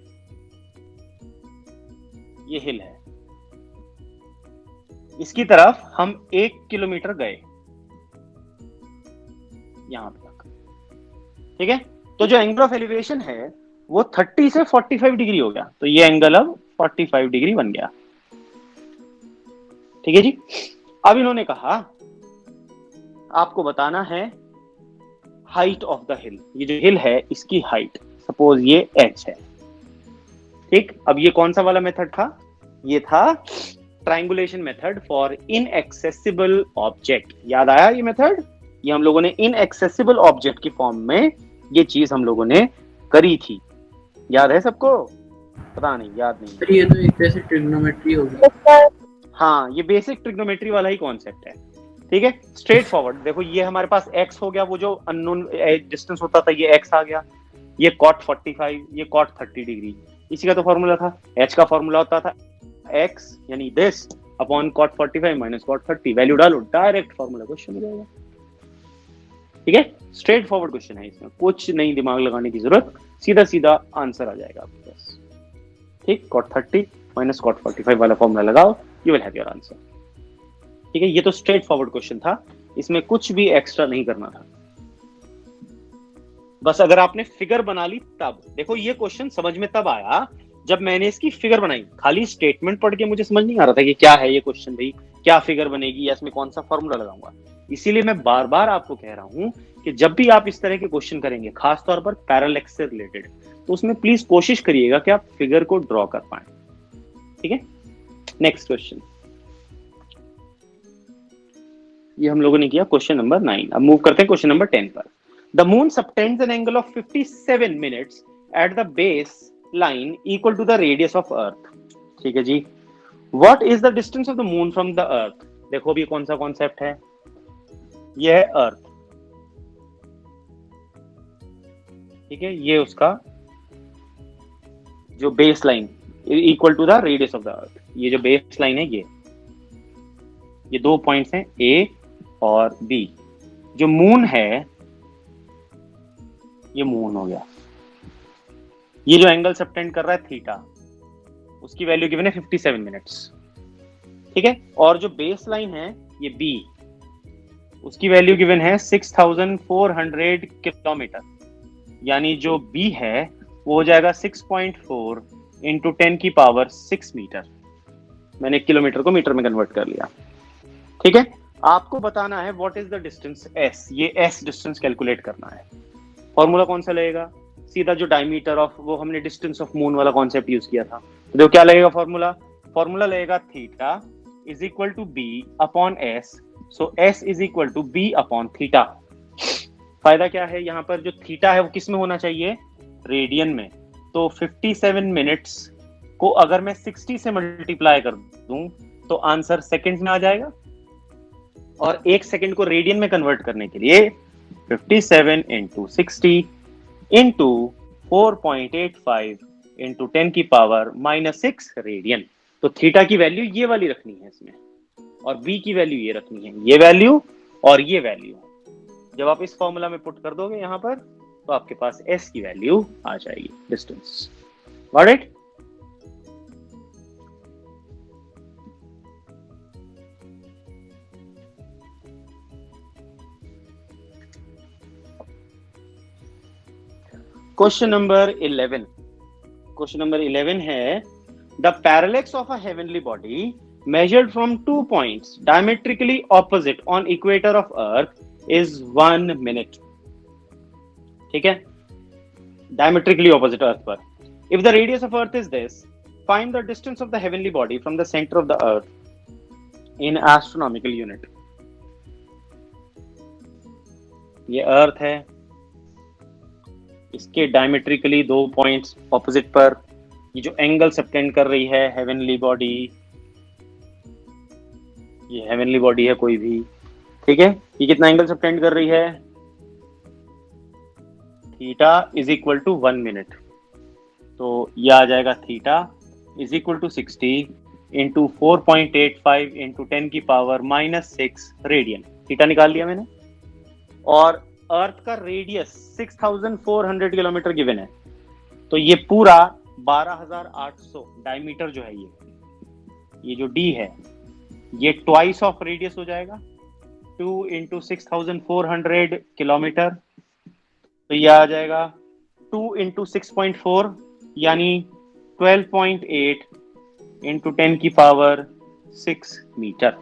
ये हिल है, इसकी तरफ हम 1 किलोमीटर गए यहां तक। ठीक है, तो जो एंगल ऑफ एलिवेशन है वो 30 से 45 डिग्री हो गया, तो ये एंगल अब 45 डिग्री बन गया। ठीक है जी, अब इन्होंने कहा आपको बताना है हाइट ऑफ द हिल। ये जो हिल है इसकी हाइट, सपोज ये h है। ठीक, अब ये कौन सा वाला मेथड था? ये था triangulation method for inaccessible object. याद आया ये मेथड? ये हम लोगों ने इनएक्सेसिबल ऑब्जेक्ट की फॉर्म में ये चीज हम लोगों ने करी थी। याद है सबको? पता नहीं, याद नहीं। सर ये तो एक तरह से ट्रिग्नोमेट्री हो गई। हाँ, ये बेसिक ट्रिग्नोमेट्री वाला ही कॉन्सेप्ट है। ठीक है, स्ट्रेट फॉरवर्ड। देखो ये हमारे पास x हो गया, वो जो अननोन डिस्टेंस होता था ये x आ गया, ये cot 45, ये cot 30 डिग्री, इसी का तो फॉर्मूला था। h का फॉर्मूला होता था x यानी this upon cot 45 minus cot 30। Value डालो, डायरेक्ट फॉर्मूला क्वेश्चन हो जाएगा। ठीक है, स्ट्रेट फॉरवर्ड क्वेश्चन है, इसमें कुछ नहीं दिमाग लगाने की जरूरत, सीधा सीधा आंसर आ जाएगा आपके पास। ठीक, cot 30 माइनस cot 45 वाला फॉर्मूला लगाओ, you will have your answer. ठीक है, ये तो स्ट्रेट फॉरवर्ड क्वेश्चन था, इसमें कुछ भी एक्स्ट्रा नहीं करना था। बस अगर आपने फिगर बना ली तब। देखो ये क्वेश्चन समझ में तब आया जब मैंने इसकी फिगर बनाई। खाली स्टेटमेंट पढ़ के मुझे समझ नहीं आ रहा था कि क्या है ये क्वेश्चन, भाई क्या फिगर बनेगी या इसमें कौन सा फॉर्मूला लगाऊंगा। इसीलिए मैं बार बार आपको कह रहा हूं कि जब भी आप इस तरह के क्वेश्चन करेंगे, खासतौर पर पैरालेक्स से रिलेटेड, तो उसमें प्लीज कोशिश करिएगा कि आप फिगर को ड्रॉ कर पाए। ठीक है, नेक्स्ट क्वेश्चन ये हम लोगों ने किया क्वेश्चन नंबर 9। अब मूव करते हैं क्वेश्चन नंबर 10 पर। The moon subtends an angle of 57 minutes at the base line equal to the radius of earth. ठीक है जी, what is the distance of the moon from the earth? देखो अभी कौन सा कॉन्सेप्ट है, ये है अर्थ। ठीक है, ये उसका जो base line equal to the radius of the earth, ये जो बेस लाइन है ये 2 पॉइंट्स हैं ए और बी। जो मून है ये मून हो गया, ये जो एंगल सबटेंड कर रहा है थीटा, उसकी वैल्यू गिवन है 57 मिनट्स, ठीक है। और जो बेस लाइन है ये बी, उसकी वैल्यू गिवन है 6400 किलोमीटर, यानी जो बी है वो हो जाएगा 6.4 इंटू 10 की पावर 6 मीटर। मैंने किलोमीटर को मीटर में कन्वर्ट कर लिया, ठीक है। आपको बताना है what is the distance S, ये एस डिस्टेंस कैलकुलेट करना है। फॉर्मूला कौन सा लगेगा, सीधा जो डायमीटर ऑफ, वो हमने डिस्टेंस ऑफ मून वाला कॉन्सेप्ट यूज किया था, तो देखो क्या लगेगा फॉर्मूला, फॉर्मूला लगेगा theta is equal to b upon s, so s is equal to b upon theta. फायदा क्या है, यहाँ पर जो थीटा है वो किस में होना चाहिए, रेडियन में। तो 57 मिनट्स को अगर मैं 60 से मल्टीप्लाई कर दूं तो आंसर सेकंड्स में आ जाएगा, और एक सेकंड को रेडियन में कन्वर्ट करने के लिए 57 इंटू 60 इंटू 4.85 इंटू 10 की पावर -6 रेडियन। तो थीटा की वैल्यू ये वाली रखनी है इसमें, और बी की वैल्यू ये रखनी है, ये वैल्यू और ये वैल्यू। जब आप इस फॉर्मूला में पुट कर दोगे यहां पर, तो आपके पास एस की वैल्यू आ जाएगी, distance. Got it? Question number 11, question number 11 है the parallax of a heavenly body measured from 2 points diametrically opposite on equator of earth is 1 minute, ठीक है, diametrically opposite earth पर। if the radius of earth is this, find the distance of the heavenly body from the center of the earth in astronomical unit। ये अर्थ है, इसके डायमेट्रिकली 2 पॉइंट्स ऑपोजिट पर ये जो एंगल सबटेंड कर रही है हेवनली बॉडी, ये हेवनली बॉडी है कोई भी, ठीक है, ये कितना एंगल सबटेंड कर रही है, theta is equal to 1 minute. तो ये आ जाएगा theta is equal to 60 into 4.85 into 10 की पावर -6 रेडियन। थीटा निकाल लिया मैंने, और अर्थ का रेडियस 6400 किलोमीटर गिवन है, तो ये पूरा 12800 डायमीटर जो है, ये जो डी है ये ट्वाइस ऑफ रेडियस हो जाएगा, 2 इंटू 6400 किलोमीटर, तो ये आ जाएगा 2 इंटू 6.4 यानी 12.8 इंटू 10 की पावर 6 मीटर।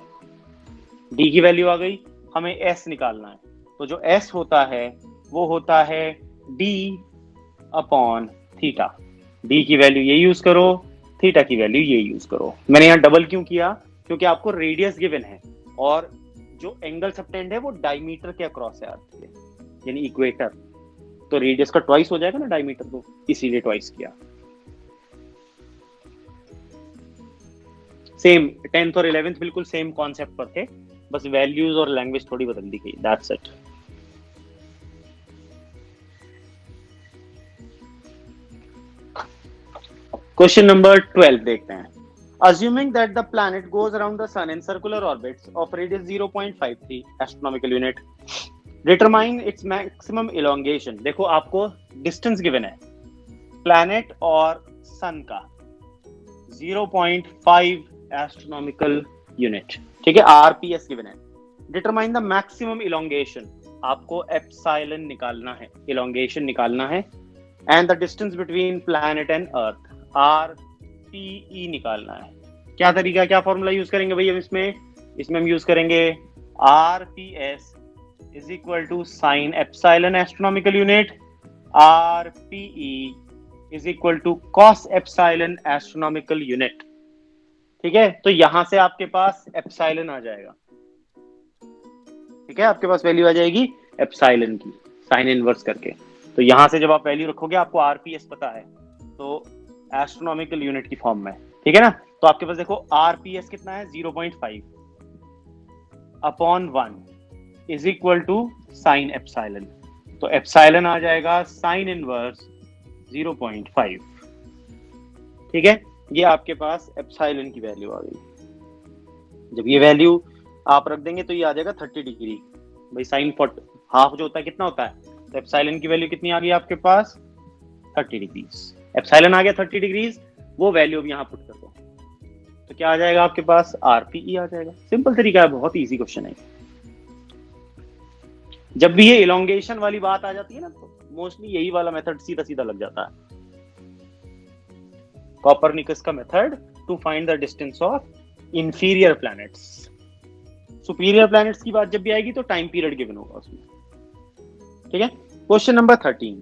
डी की वैल्यू आ गई, हमें एस निकालना है, तो जो एस होता है वो होता है डी अपॉन थीटा। डी की वैल्यू ये यूज करो, थीटा की वैल्यू ये यूज करो। मैंने यहाँ डबल क्यों किया, क्योंकि आपको रेडियस गिवन है और जो एंगल सबटेंड है वो डायमीटर के अक्रॉस है अर्थ के, यानी इक्वेटर, तो रेडियस का ट्वाइस हो जाएगा ना डायमीटर, तो इसीलिए ट्वाइस किया। सेम 10th और 11th बिल्कुल सेम कॉन्सेप्ट पर थे, बस वैल्यूज और लैंग्वेज थोड़ी बदल दी गई, दैट्स इट। क्वेश्चन नंबर 12 देखते हैं। Assuming that the planet goes around the sun in circular orbits of radius 0.53 astronomical unit, determine its maximum elongation। देखो आपको डिस्टेंस गिवन है प्लैनेट और सन का 0.5 एस्ट्रोनॉमिकल यूनिट, ठीक है, आरपीएस गिवन है। डिटरमाइन द मैक्सिमम इलोंगेशन, आपको एप्सिलॉन निकालना है, इलोंगेशन निकालना है, and the distance between planet and earth RPE निकालना है। क्या तरीका, क्या फॉर्मूला यूज करेंगे भाई हम इसमें हम यूज करेंगे RPS is equal to sine epsilon astronomical unit, RPE is equal to cos epsilon astronomical unit, ठीक है। तो यहां से आपके पास एप्सिलॉन आ जाएगा, ठीक है, आपके पास वैल्यू आ जाएगी एप्सिलॉन की साइन इनवर्स करके। तो यहां से जब आप वैल्यू रखोगे, आपको आरपीएस पता है तो एस्ट्रोनॉमिकल यूनिट की फॉर्म में, ठीक है ना। तो आपके पास देखो आरपीएस कितना है, 0.5 upon 1 is equal to sine epsilon, तो एप्सिलॉन आ जाएगा साइन इनवर्स 0.5, ठीक है। ये आपके पास एप्सिलॉन की वैल्यू आ गई। जब ये वैल्यू आप रख देंगे तो ये आ जाएगा 30 डिग्री। भाई साइन हाफ जो होता है कितना होता है, तो एप्सिलॉन की वैल्यू कितनी आ गई आपके पास, 30 डिग्रीज। एप्सिलॉन आ गया 30 डिग्रीज, वो वैल्यू भी यहाँ पुट कर दो, तो क्या आ जाएगा आपके पास, RPE आ जाएगा। सिंपल तरीका है, बहुत इजी क्वेश्चन है। जब भी ये इलोंगेशन वाली बात आ जाती है ना, तो मोस्टली यही वाला मेथड सीधा सीधा लग जाता है, कोपरनिकस का method to find the distance of inferior planets. Superior planets की बात जब भी आएगी तो टाइम पीरियड गिवन होगा उसमें, ठीक है। Question number 13,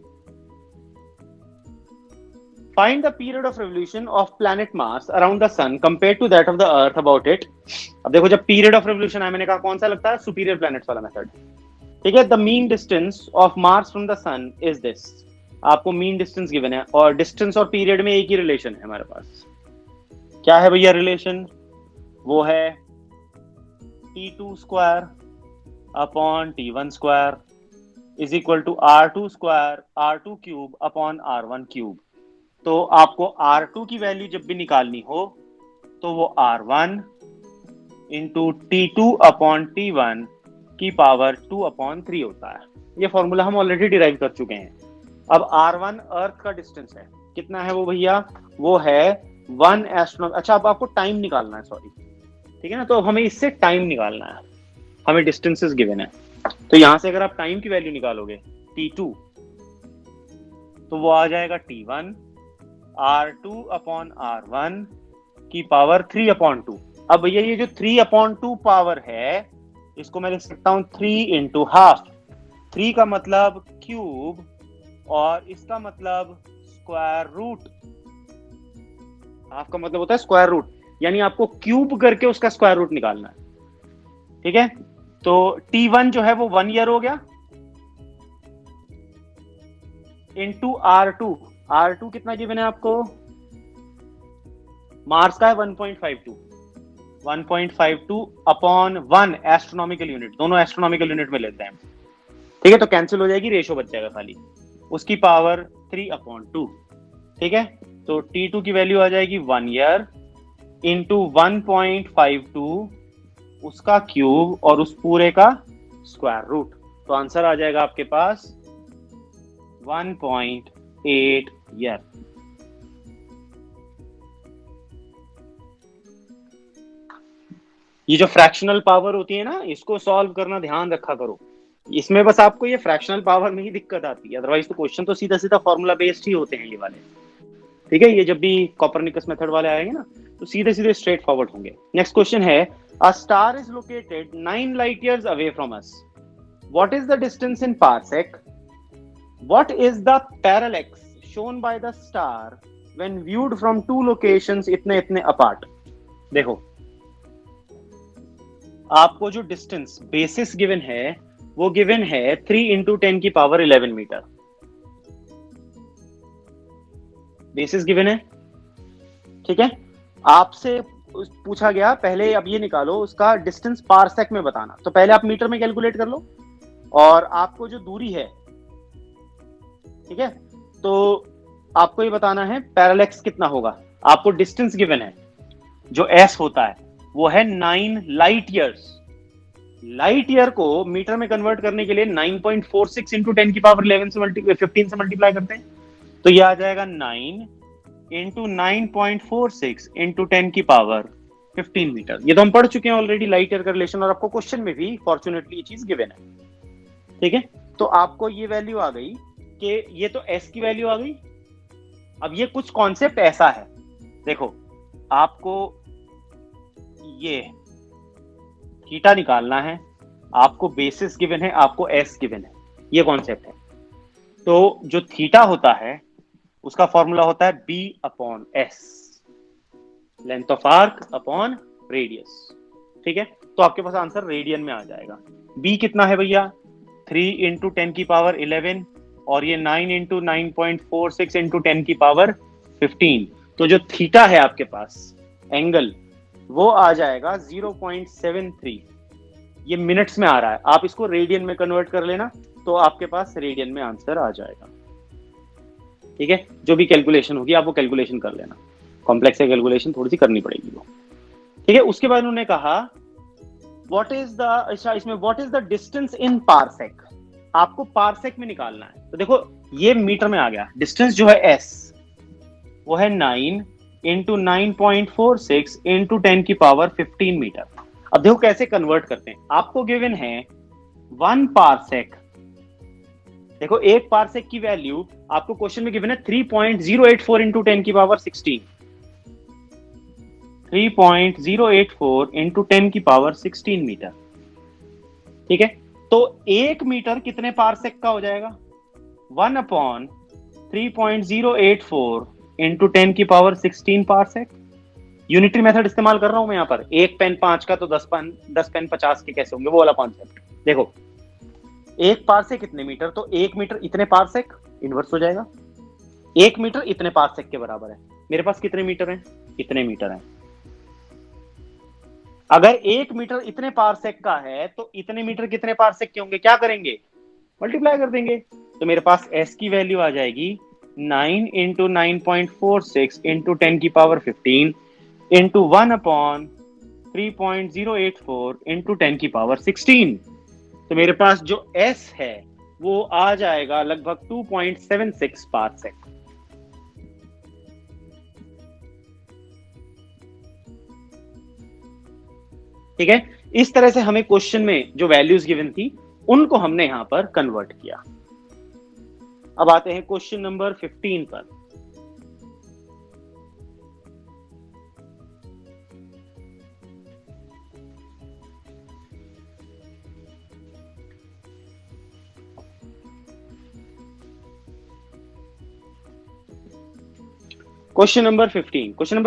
find the period of revolution of planet Mars around the sun compared to that of the earth about it. अब देखो, जब पीरियड ऑफ रेवोल्यूशन है, मैंने कहा कौन सा लगता है, सुपीरियर प्लैनेट्स वाला मेथड, ठीक है। The mean distance of Mars from the sun is this. आपको मीन डिस्टेंस गिवन है और डिस्टेंस और पीरियड में एक ही रिलेशन है हमारे पास। क्या है भैया रिलेशन, वो है T2 square upon T1 square is equal to R2 square R2 cube upon R1 cube. तो आपको R2 की वैल्यू जब भी निकालनी हो तो वो R1 into T2 upon T1 की पावर 2/3 होता है। ये फॉर्मूला हम ऑलरेडी डिराइव कर चुके हैं। अब R1 अर्थ का डिस्टेंस है, कितना है वो भैया, वो है 1 एस्ट्रोनॉमी। अच्छा, अब आपको टाइम निकालना है, सॉरी, ठीक है ना, तो हमें इससे टाइम निकालना है, हमें डिस्टेंसेस गिवन है। तो यहां से अगर आप टाइम की वैल्यू निकालोगे T2, तो वो आ जाएगा T1 R2 अपॉन R1 की पावर 3/2। अब भैया ये जो 3/2 पावर है, इसको मैं लिख सकता हूं 3 इंटू हाफ। 3 का मतलब क्यूब और इसका मतलब स्क्वायर रूट। हाफ का मतलब होता है स्क्वायर रूट, यानी आपको क्यूब करके उसका स्क्वायर रूट निकालना है, ठीक है। तो T1 जो है वो 1 ईयर हो गया, इंटू R2। R2 कितना गिवन है आपको, मार्स का है 1.52 अपॉन 1 एस्ट्रोनॉमिकल यूनिट, दोनों एस्ट्रोनॉमिकल यूनिट में लेते हैं, ठीक है। तो कैंसिल हो जाएगी, रेशो बच जाएगा खाली, उसकी पावर 3/2, ठीक है। तो T2 की वैल्यू आ जाएगी 1 ईयर इंटू 1.52 उसका क्यूब और उस पूरे का स्क्वायर रूट। तो आंसर आ जाएगा आपके पास 1.8 ईयर। ये जो फ्रैक्शनल पावर होती है ना, इसको सॉल्व करना ध्यान रखा करो, इसमें बस आपको ये फ्रैक्शनल पावर में ही दिक्कत आती है, अदरवाइज तो क्वेश्चन तो सीधा सीधा फॉर्मूला बेस्ड ही होते हैं ये वाले, ठीक है। ये जब भी कोपरनिकस मेथड वाले आएंगे ना, तो सीधे सीधे स्ट्रेट फॉरवर्ड होंगे। नेक्स्ट क्वेश्चन है, a star is located 9 light years away from us, what is the distance in parsec, what is the parallax shown by the star when viewed from 2 locations इतने इतने अपार्ट। देखो, आपको जो डिस्टेंस बेसिस गिवन है वो गिवन है 3 इंटू 10 की पावर 11 मीटर, बेसिस गिवन है, ठीक है। आपसे पूछा गया पहले, अब ये निकालो उसका डिस्टेंस पारसेक में बताना, तो पहले आप मीटर में कैलकुलेट कर लो, और आपको जो दूरी है, ठीक है, तो आपको ये बताना है पैरेलैक्स कितना होगा। आपको डिस्टेंस गिवन है, जो s होता है वो है 9 लाइट ईयर्स। लाइट ईयर को मीटर में कन्वर्ट करने के लिए 9.46 इंटू 10 की पावर 15 से मल्टीप्लाई करते हैं, तो ये आ जाएगा 9 इंटू 9.46 इंटू 10 की पावर 15 मीटर। ये तो हम पढ़ चुके हैं ऑलरेडी लाइट ईयर का रिलेशन, और आपको क्वेश्चन में भी फॉर्चुनेटली ये चीज गिवन है, ठीक है। तो आपको ये वैल्यू आ गई कि ये तो s की वैल्यू आ गई। अब ये कुछ कॉन्सेप्ट ऐसा है, देखो, आपको ये थीटा निकालना है, आपको बेसिस गिवन है, आपको s गिवन है, ये कॉन्सेप्ट है। तो जो थीटा होता है उसका फॉर्मूला होता है b/s, length of arc upon radius, ठीक है। तो आपके पास आंसर रेडियन में आ जाएगा। b कितना है भैया, 3 इंटू 10 की पावर 11, और ये 9 इंटू 9.46 इंटू 10 की पावर 15। तो जो थीटा है आपके पास एंगल, वो आ जाएगा 0.73। ये मिनट्स में आ रहा है, आप इसको रेडियन में कन्वर्ट कर लेना, तो आपके पास रेडियन में आंसर आ जाएगा, ठीक है। जो भी कैलकुलेशन होगी आप वो कैलकुलेशन कर लेना, कॉम्प्लेक्स है कैलकुलेशन, थोड़ी सी करनी पड़ेगी वो, ठीक है। उसके बाद उन्होंने कहा व्हाट इज द, अच्छा इसमें what is the distance in parsec, आपको पारसेक में निकालना है। तो देखो, ये मीटर में आ गया, डिस्टेंस जो है s वो है 9 इंटू 9.46 इंटू 10 की पावर 15 मीटर। अब देखो कैसे कन्वर्ट करते हैं। आपको गिवन है 1 पारसेक। देखो एक पारसेक की वैल्यू आपको क्वेश्चन में गिवन है 3.084 इंटू 10 की पावर 16। 3.084 इंटू 10 की पावर 16 मीटर। ठीक है, तो 1 मीटर कितने पारसेक का हो जाएगा? 1/3.084 इंटू 10 की पावर 16 पारसेक। यूनिटरी मेथड इस्तेमाल कर रहा हूं मैं यहां पर। एक पेन 5 का तो 10 पेन 50 के कैसे होंगे, वो वाला कॉन्सेप्ट। देखो एक पारसेक कितने मीटर, तो 1 मीटर इतने पारसेक, इनवर्स हो जाएगा। 1 मीटर इतने पारसेक के बराबर है। मेरे पास कितने मीटर हैं? इतने मीटर हैं। अगर 1 मीटर इतने पारसेक का है तो इतने मीटर कितने पारसेक के होंगे? क्या करेंगे? मल्टीप्लाई कर देंगे। तो मेरे पास s की वैल्यू आ जाएगी 9 इंटू 9.46 इंटू 10 की पावर 15 इंटू 1/3.084 इंटू 10 की पावर 16। तो मेरे पास जो s है वो आ जाएगा लगभग 2.76 पारसेक। ठीक है, इस तरह से हमें क्वेश्चन में जो वैल्यूज गिवन थी उनको हमने यहां पर कन्वर्ट किया। अब आते हैं क्वेश्चन नंबर 15 पर। क्वेश्चन नंबर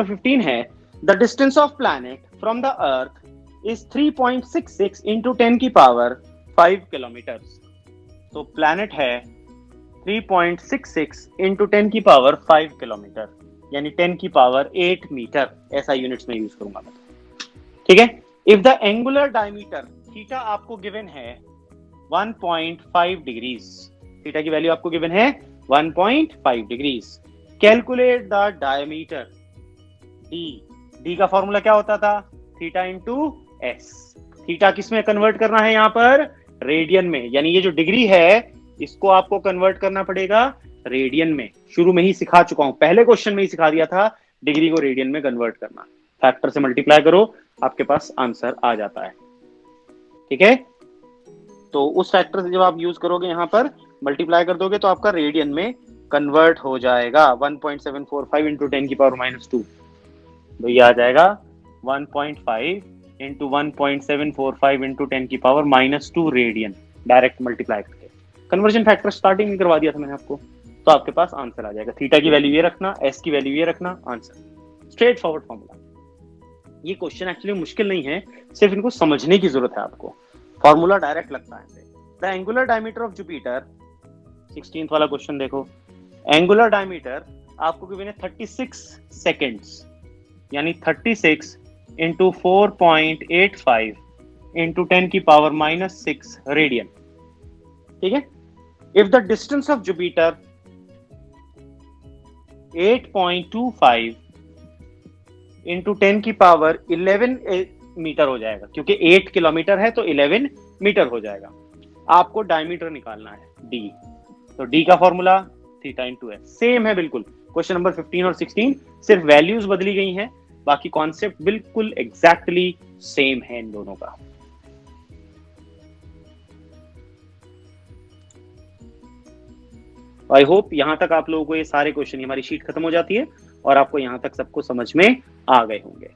15 है the distance of planet from the earth is 3.66 into 10 की पावर 5 किलोमीटर्स। तो प्लैनेट है 3.66 into 10 की पावर 5 किलोमीटर, यानी 10 की पावर 8 मीटर। ऐसा यूनिट्स में यूज करूंगा मैं। ठीक है, if the angular diameter theta आपको गिवन है 1.5 डिग्रीज, थीटा की वैल्यू आपको गिवन है 1.5 degrees. Calculate the diameter D का फॉर्मूला क्या होता था? Theta into S. थीटा किस में कन्वर्ट करना है? यहां पर रेडियन में, यानी ये जो डिग्री है इसको आपको कन्वर्ट करना पड़ेगा रेडियन में। शुरू में ही सिखा चुका हूं, पहले क्वेश्चन में ही सिखा दिया था डिग्री को रेडियन में कन्वर्ट करना। फैक्टर से मल्टीप्लाई करो, आपके पास आंसर आ जाता है। ठीक है, तो उस फैक्टर से जब आप यूज करोगे यहां पर मल्टीप्लाई कर दोगे तो आपका रेडियन में कन्वर्ट हो जाएगा। 1.745 इंटू 10 की पावर -2, तो ये आ जाएगा 1.5 इंटू 1.745 इंटू 10 की पावर -2 रेडियन। डायरेक्ट मल्टीप्लाई करके कन्वर्जन फैक्टर स्टार्टिंग में करवा दिया था मैंने आपको, तो आपके पास आंसर आ जाएगा। थीटा की वैल्यू ये रखना, एस की वैल्यू ये रखना, आंसर। Straight forward formula. ये क्वेश्चन एक्चुअली मुश्किल नहीं है, सिर्फ इनको समझने की जरूरत है आपको। फॉर्मूला डायरेक्ट लगता है। The angular diameter of Jupiter, 16th वाला क्वेश्चन देखो। एंगुलर डायमीटर आपको गिवन है 36 सेकेंड्स, यानी 36 इंटू 4.85 इंटू 10 की पावर -6 रेडियन। ठीक है, if the distance of Jupiter 8.25 into 10 की पावर 11 मीटर हो जाएगा, क्योंकि 8 किलोमीटर है तो 11 मीटर हो जाएगा। आपको डायमीटर निकालना है डी, तो डी का formula theta into S same है बिल्कुल। क्वेश्चन नंबर 15 और 16 सिर्फ वैल्यूज बदली गई हैं, बाकी कॉन्सेप्ट बिल्कुल एग्जैक्टली सेम है इन दोनों का। आई होप यहां तक आप लोगों को ये सारे क्वेश्चन, हमारी शीट खत्म हो जाती है और आपको यहां तक सबको समझ में आ गए होंगे।